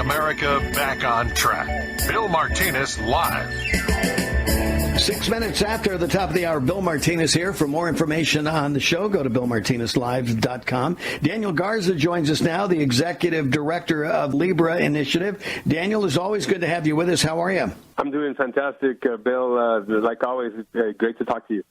America back on track. Bill Martinez live. 6 minutes after the top of the hour, Bill Martinez here. For more information on the show, go to BillMartinezLive.com. Daniel Garza joins us now, the Executive Director of LIBRE Initiative. Daniel, it's always good to have you with us. How are you? I'm doing fantastic, Bill. Like always, great to talk to you.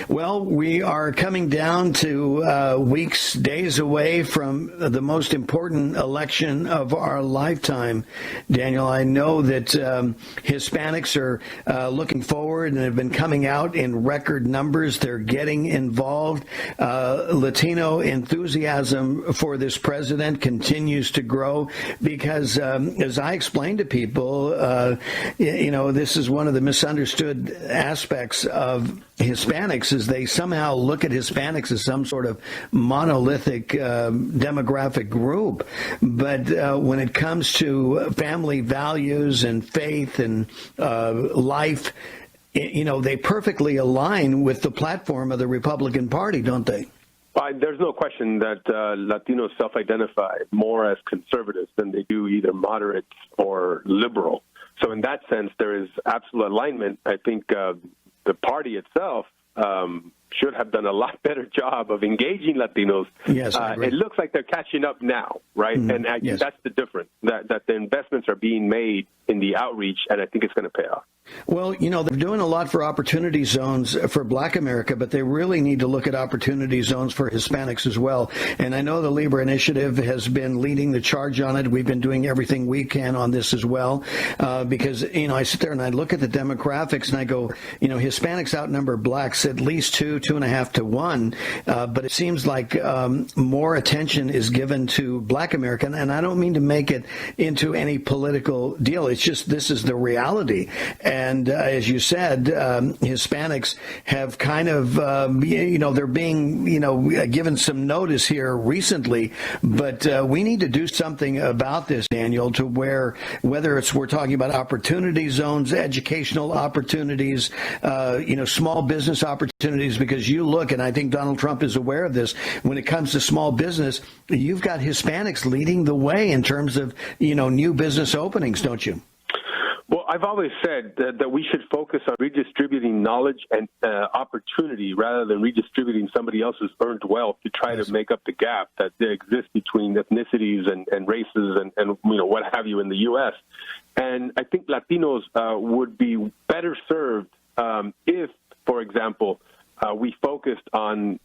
Well, we are coming down to weeks, days away from the most important election of our lifetime. Daniel, I know that Hispanics are looking forward and have been coming out in record numbers. They're getting involved. Latino enthusiasm for this president continues to grow because, as I explained to people, this is one of the misunderstood aspects of Hispanics, is they somehow look at Hispanics as some sort of monolithic demographic group. But when it comes to family values and faith and life, they perfectly align with the platform of the Republican Party, don't they? There's no question that Latinos self-identify more as conservatives than they do either moderate or liberal. So in that sense, there is absolute alignment. I think the party itself should have done a lot better job of engaging Latinos. Yes, I agree. It looks like they're catching up now, right? Mm-hmm. And I think that's the difference, that the investments are being made in the outreach, and I think it's going to pay off. Well, they're doing a lot for opportunity zones for Black America, but they really need to look at opportunity zones for Hispanics as well. And I know the LIBRE Initiative has been leading the charge on it. We've been doing everything we can on this as well, because, I sit there and I look at the demographics and I go, Hispanics outnumber Blacks at least 2.5 to 1. But it seems like more attention is given to Black American. And I don't mean to make it into any political deal. It's just this is the reality. And as you said, Hispanics have kind of, they're being, given some notice here recently. But we need to do something about this, Daniel, to where whether we're talking about opportunity zones, educational opportunities, small business opportunities, because you look, and I think Donald Trump is aware of this, when it comes to small business, you've got Hispanics leading the way in terms of, new business openings, don't you? Well, I've always said that we should focus on redistributing knowledge and opportunity rather than redistributing somebody else's earned wealth to try to make up the gap that exists between ethnicities and races and what have you in the U.S. And I think Latinos would be better served if, for example, we focused on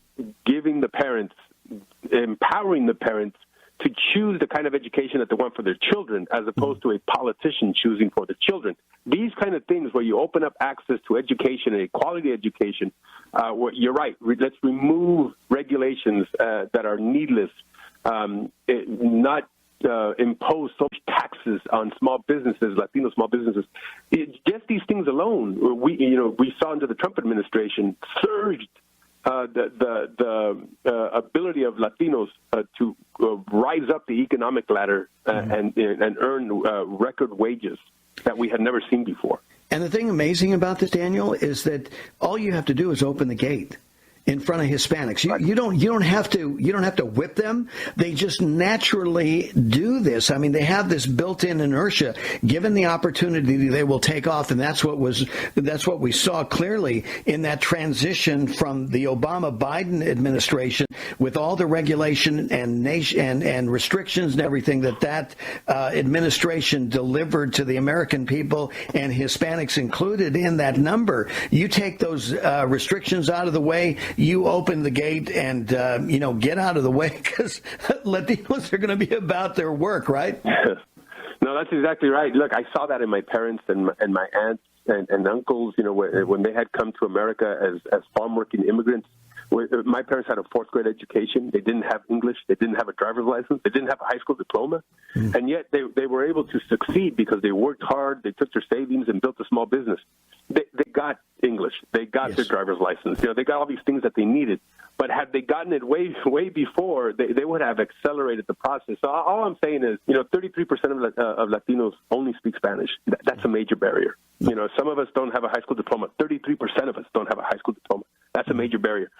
giving the parents, empowering the parents to choose the kind of education that they want for their children, as opposed to a politician choosing for the children. These kind of things where you open up access to education and a quality education, you're right. Let's remove regulations that are needless, not impose so much taxes on small businesses, Latino small businesses. Just these things alone, we saw under the Trump administration surged the ability of Latinos to rise up the economic ladder and earn record wages that we had never seen before. And the thing amazing about this, Daniel, is that all you have to do is open the gate in front of Hispanics. You don't have to whip them. They just naturally do this. I mean, they have this built-in inertia. Given the opportunity, they will take off, and that's what we saw clearly in that transition from the Obama-Biden administration, with all the regulation and restrictions and everything that administration delivered to the American people, and Hispanics included in that number. You take those restrictions out of the way, you open the gate and, get out of the way, because Latinos are going to be about their work, right? No, that's exactly right. Look, I saw that in my parents and my aunts and uncles, when they had come to America as farm-working immigrants. My parents had a fourth-grade education. They didn't have English. They didn't have a driver's license. They didn't have a high school diploma. And yet they were able to succeed because they worked hard. They took their savings and built a small business. They got English. They got their driver's license. They got all these things that they needed. But had they gotten it way before, they would have accelerated the process. So all I'm saying is, 33% of Latinos only speak Spanish. That's a major barrier. Some of us don't have a high school diploma. 33% of us don't have a high school diploma. That's a major barrier.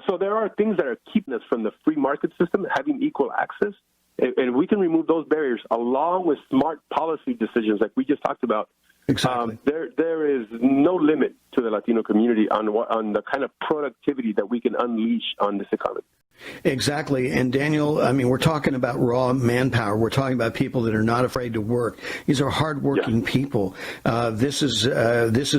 So there are things that are keeping us from the free market system, having equal access. And we can remove those barriers along with smart policy decisions like we just talked about. Exactly. There is no limit to the Latino community on the kind of productivity that we can unleash on this economy. Exactly. And Daniel, I mean, we're talking about raw manpower. We're talking about people that are not afraid to work. These are hardworking people. This is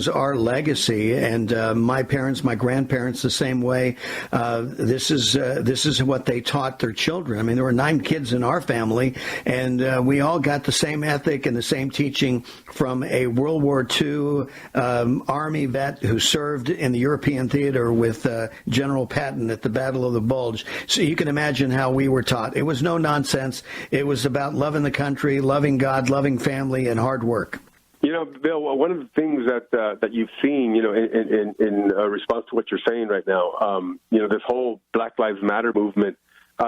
our legacy. And my parents, my grandparents, the same way. This is what they taught their children. I mean, there were 9 kids in our family, and we all got the same ethic and the same teaching from a World War II Army vet who served in the European theater with General Patton at the Battle of the Bulge. So you can imagine how we were taught. It was no nonsense. It was about loving the country, loving God, loving family, and hard work. You know, Bill, one of the things that you've seen, you know, in response to what you're saying right now, you know, this whole Black Lives Matter movement,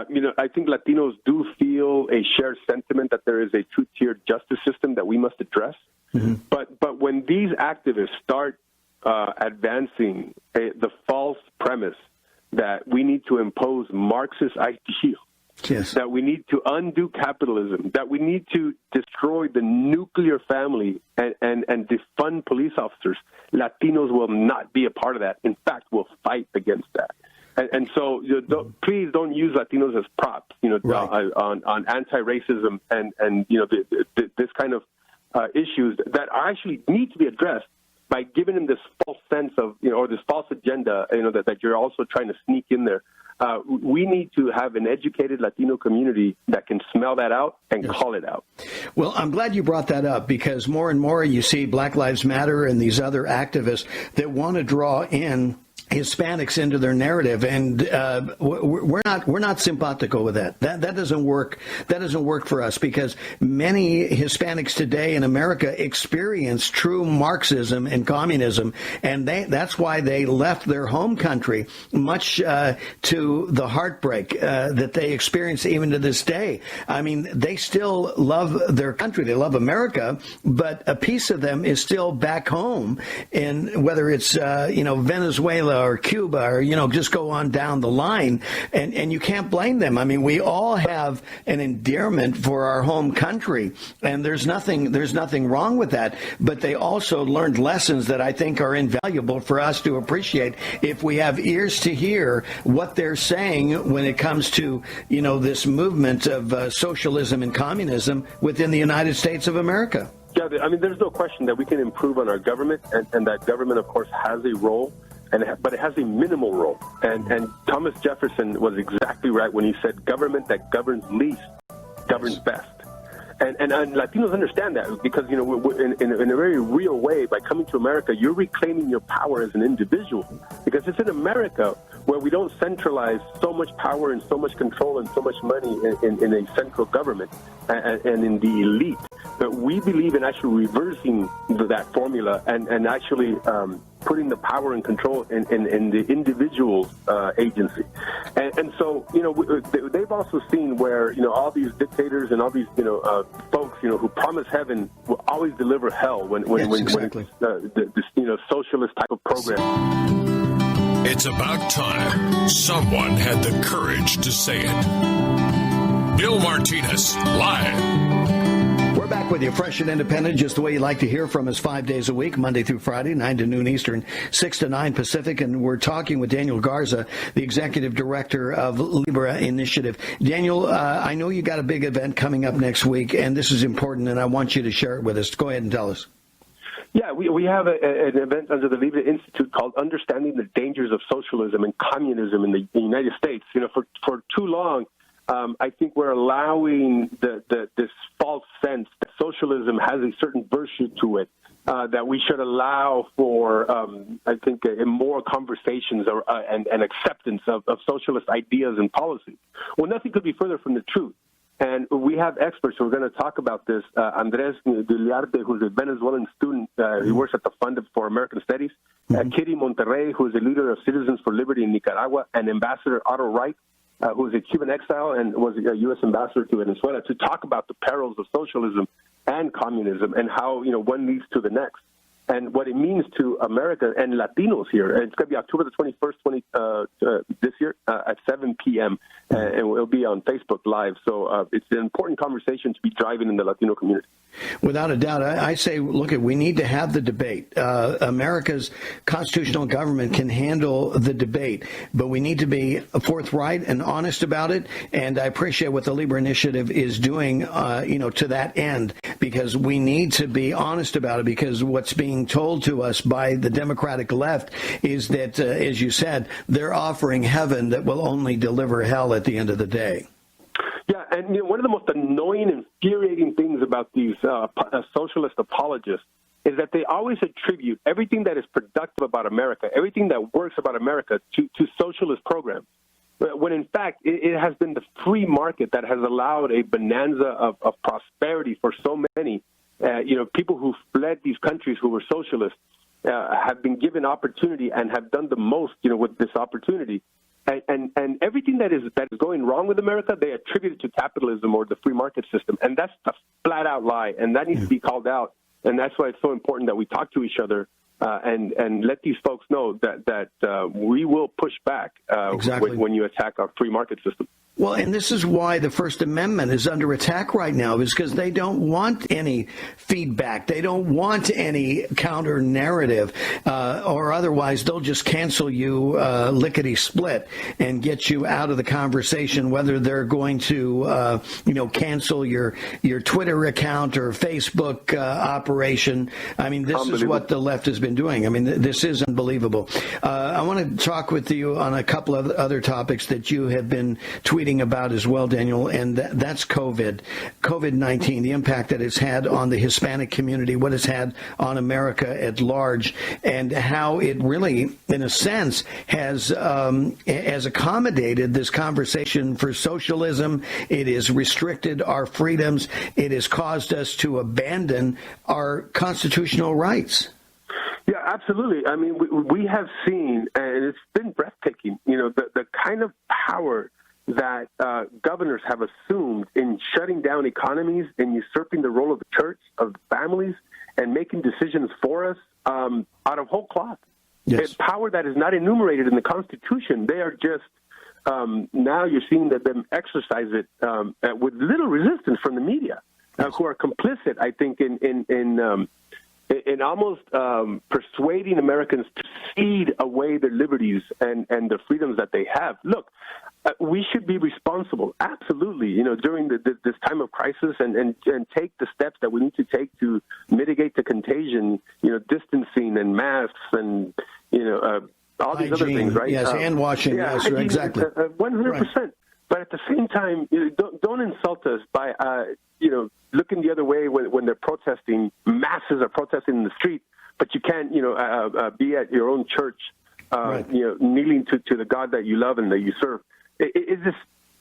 you know, I think Latinos do feel a shared sentiment that there is a two-tiered justice system that we must address. Mm-hmm. But when these activists start advancing the false premise that we need to impose Marxist ideals, yes, that we need to undo capitalism, that we need to destroy the nuclear family and defund police officers, Latinos will not be a part of that. In fact, we'll fight against that. And so please don't use Latinos as props, you know, right, on anti-racism and you know, this kind of issues that actually need to be addressed by giving them this false sense of, you know, or this false agenda, you know, that you're also trying to sneak in there. We need to have an educated Latino community that can smell that out and call it out. Well, I'm glad you brought that up, because more and more you see Black Lives Matter and these other activists that want to draw in Hispanics into their narrative, and we're not simpatico with that. That doesn't work. That doesn't work for us, because many Hispanics today in America experience true Marxism and communism, and that's why they left their home country, much to the heartbreak that they experience even to this day. I mean, they still love their country. They love America, but a piece of them is still back home, and whether it's you know, Venezuela or Cuba, or, you know, just go on down the line, and you can't blame them. I mean, we all have an endearment for our home country, and there's nothing wrong with that, but they also learned lessons that I think are invaluable for us to appreciate if we have ears to hear what they're saying when it comes to, you know, this movement of socialism and communism within the United States of America. Yeah, I mean, there's no question that we can improve on our government, and that government, of course, has a role, but it has a minimal role. And Thomas Jefferson was exactly right when he said, government that governs least governs best. And Latinos understand that, because, you know, in a very real way, by coming to America, you're reclaiming your power as an individual. Because it's in America where we don't centralize so much power and so much control and so much money in a central government and in the elite. But we believe in actually reversing that formula and actually putting the power and control in the individual's agency. And so, you know, they've also seen where, you know, all these dictators and all these, you know, folks, you know, who promise heaven will always deliver hell when exactly. It's this, you know, socialist type of program. It's about time someone had the courage to say it. Bill Martinez, live. We're back with you, fresh and independent, just the way you like to hear from us 5 days a week, Monday through Friday, 9 to noon Eastern, 6 to 9 Pacific. And we're talking with Daniel Garza, the executive director of LIBRE Initiative. Daniel, I know you got a big event coming up next week, and this is important, and I want you to share it with us. Go ahead and tell us. Yeah, we have an event under the LIBRE Institute called Understanding the Dangers of Socialism and Communism in the United States. You know, for too long, I think we're allowing this false sense that socialism has a certain virtue to it, that we should allow for, I think, more conversations and acceptance of socialist ideas and policies. Well, nothing could be further from the truth. And we have experts who are going to talk about this. Andres Guiliarte, who's a Venezuelan student, he works at the Fund for American Studies. Kitty Monterrey, who is a leader of Citizens for Liberty in Nicaragua, and Ambassador Otto Wright, who is a Cuban exile and was a U.S. ambassador to Venezuela, to talk about the perils of socialism and communism and how, you know, one leads to the next. and what it means to America and Latinos here. And it's going to be October the 21st, this year at 7 p.m., and it'll be on Facebook Live. So it's an important conversation to be driving in the Latino community. Without a doubt. I say, look, we need to have the debate. America's constitutional government can handle the debate, but we need to be forthright and honest about it. And I appreciate what the LIBRE Initiative is doing, to that end, because we need to be honest about it, because what's being told to us by the Democratic left is that, as you said, they're offering heaven that will only deliver hell at the end of the day. Yeah, and one of the most annoying, infuriating things about these socialist apologists is that they always attribute everything that is productive about America, everything that works about America, to socialist programs. When in fact, it has been the free market that has allowed a bonanza of prosperity for so many. People who fled these countries who were socialists have been given opportunity and have done the most, with this opportunity. And everything that is going wrong with America, they attribute it to capitalism or the free market system. And that's a flat-out lie, and that needs to be called out. And that's why it's so important that we talk to each other and let these folks know that we will push back when you attack our free market system. Well, and this is why the First Amendment is under attack right now, is because they don't want any feedback. They don't want any counter narrative, or otherwise they'll just cancel you lickety-split and get you out of the conversation, whether they're going to, cancel your Twitter account or Facebook operation. I mean, this is what the left has been doing. I mean, this is unbelievable. I want to talk with you on a couple of other topics that you have been tweeting about as well, Daniel, and that's COVID-19, the impact that it's had on the Hispanic community, what it's had on America at large, and how it really, in a sense, has accommodated this conversation for socialism. It has restricted our freedoms. It has caused us to abandon our constitutional rights. Yeah, absolutely. I mean, we have seen, and it's been breathtaking, the kind of power that governors have assumed in shutting down economies and usurping the role of the church, of families, and making decisions for us out of whole cloth. Yes. A power that is not enumerated in the Constitution. They are just, now you're seeing them exercise it with little resistance from the media, who are complicit, I think, in almost persuading Americans to cede away their liberties and the freedoms that they have. Look, we should be responsible, absolutely, during this time of crisis and take the steps that we need to take to mitigate the contagion, distancing and masks and, all these other things, right? Yes, hand washing, yes, hygiene, exactly. 100%. Right. But at the same time, don't insult us by, looking the other way when they're protesting. Masses are protesting in the street, but you can't, be at your own church, right. Kneeling to the God that you love and that you serve. It's just,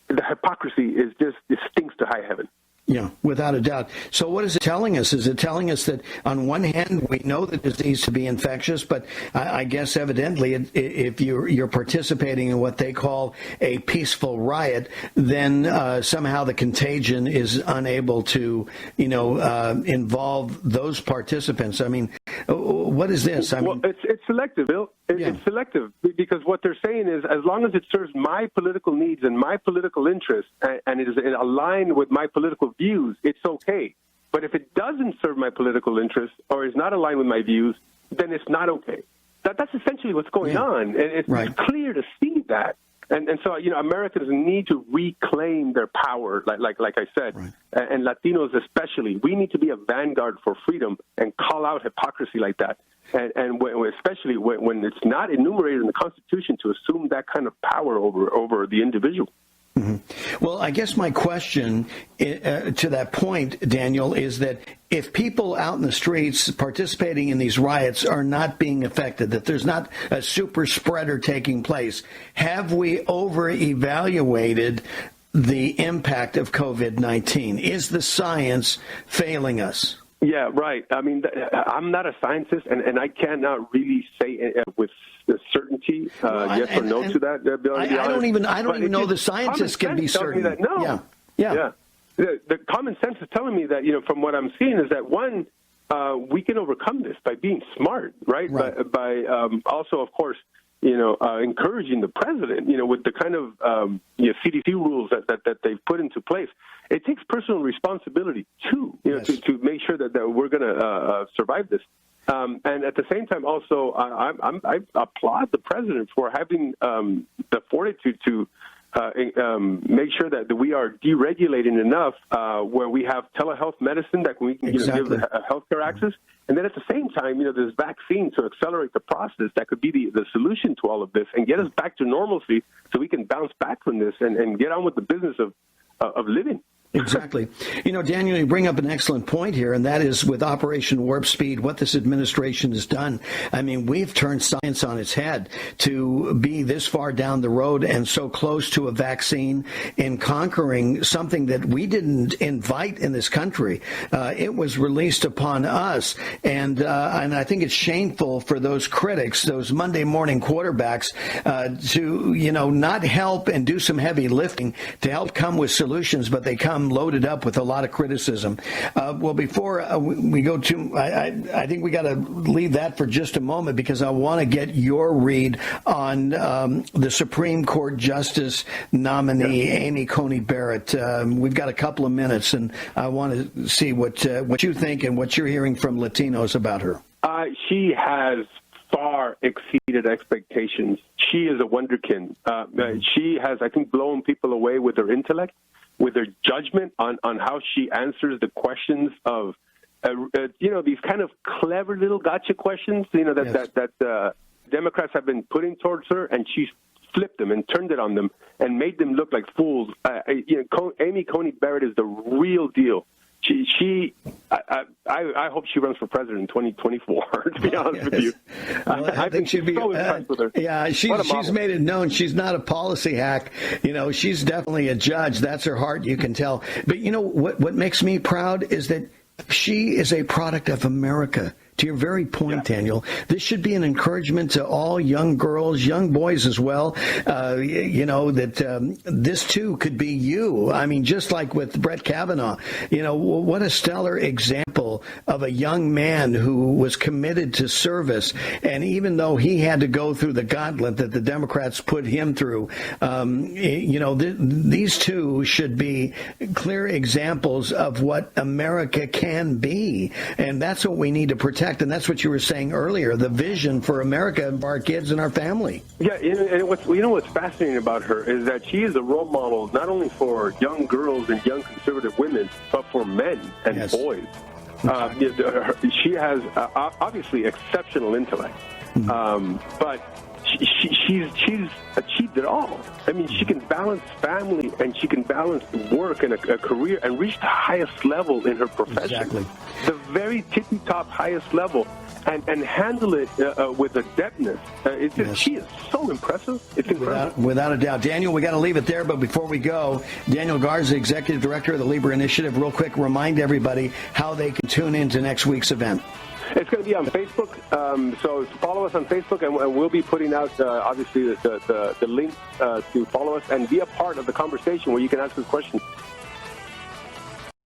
the hypocrisy is just, it stinks to high heaven. Yeah, without a doubt. So what is it telling us? Is it telling us that on one hand, we know the disease to be infectious, but I guess evidently if you're participating in what they call a peaceful riot, then somehow the contagion is unable to, involve those participants. I mean, what is this? Well, it's selective, Bill. It's selective because what they're saying is as long as it serves my political needs and my political interests and it is aligned with my political views, it's okay. But if it doesn't serve my political interests or is not aligned with my views, then it's not okay. That's essentially what's going on. And it's clear to see that. And so, Americans need to reclaim their power, like I said, and Latinos especially. We need to be a vanguard for freedom and call out hypocrisy like that. And especially when it's not enumerated in the Constitution, to assume that kind of power over the individual. Mm-hmm. Well, I guess my question to that point, Daniel, is that if people out in the streets participating in these riots are not being affected, that there's not a super spreader taking place, have we over-evaluated the impact of COVID-19? Is the science failing us? Yeah, right. I mean, I'm not a scientist, and I cannot really say with certainty yes or no to that. Bill, I don't even know the scientists can be certain. That no. Yeah. The common sense is telling me that, from what I'm seeing, is that one, we can overcome this by being smart, right? By also, of course, encouraging the president, with the kind of CDC rules that they've put into place. It takes personal responsibility too, to make sure that we're going to survive this. And at the same time, also, I applaud the president for having the fortitude to make sure that we are deregulating enough where we have telehealth medicine that we can give healthcare access. And then at the same time, there's vaccine to accelerate the process that could be the solution to all of this and get us back to normalcy so we can bounce back from this and get on with the business of living. Exactly. Daniel, you bring up an excellent point here, and that is with Operation Warp Speed, what this administration has done. I mean, we've turned science on its head to be this far down the road and so close to a vaccine in conquering something that we didn't invite in this country. It was released upon us, and I think it's shameful for those critics, those Monday morning quarterbacks, to, not help and do some heavy lifting to help come with solutions, but they come loaded up with a lot of criticism. Well, before we go to, I think we got to leave that for just a moment because I want to get your read on the Supreme Court Justice nominee, Amy Coney Barrett. We've got a couple of minutes, and I want to see what you think and what you're hearing from Latinos about her. She has far exceeded expectations. She is a wonderkin. She has, I think, blown people away with her intellect, with her judgment on how she answers the questions of, these kind of clever little gotcha questions, that Democrats have been putting towards her, and she's flipped them and turned it on them and made them look like fools. Amy Coney Barrett is the real deal. I hope she runs for president in 2024, to be honest with you. I think she'd be so impressed with her. Yeah, she's made it known she's not a policy hack. She's definitely a judge. That's her heart, you can tell. But what makes me proud is that she is a product of America. To your very point, Daniel, this should be an encouragement to all young girls, young boys as well, that this too could be you. I mean, just like with Brett Kavanaugh, what a stellar example of a young man who was committed to service. And even though he had to go through the gauntlet that the Democrats put him through, these two should be clear examples of what America can be. And that's what we need to protect. And that's what you were saying earlier, the vision for America and for our kids and our family. Yeah, and what's fascinating about her is that she is a role model not only for young girls and young conservative women, but for men and boys. She has obviously exceptional intellect, but she's achieved it all. I mean, she can balance family and she can balance work and a career and reach the highest level in her profession. Exactly. The very tippy-top highest level, and handle it with adeptness. She is so impressive. It's incredible. Without a doubt. Daniel, we got to leave it there, but before we go, Daniel Garza, Executive Director of the LIBRE Initiative, real quick, remind everybody how they can tune into next week's event. It's going to be on Facebook, so follow us on Facebook, and we'll be putting out, obviously, the link to follow us and be a part of the conversation where you can ask us questions.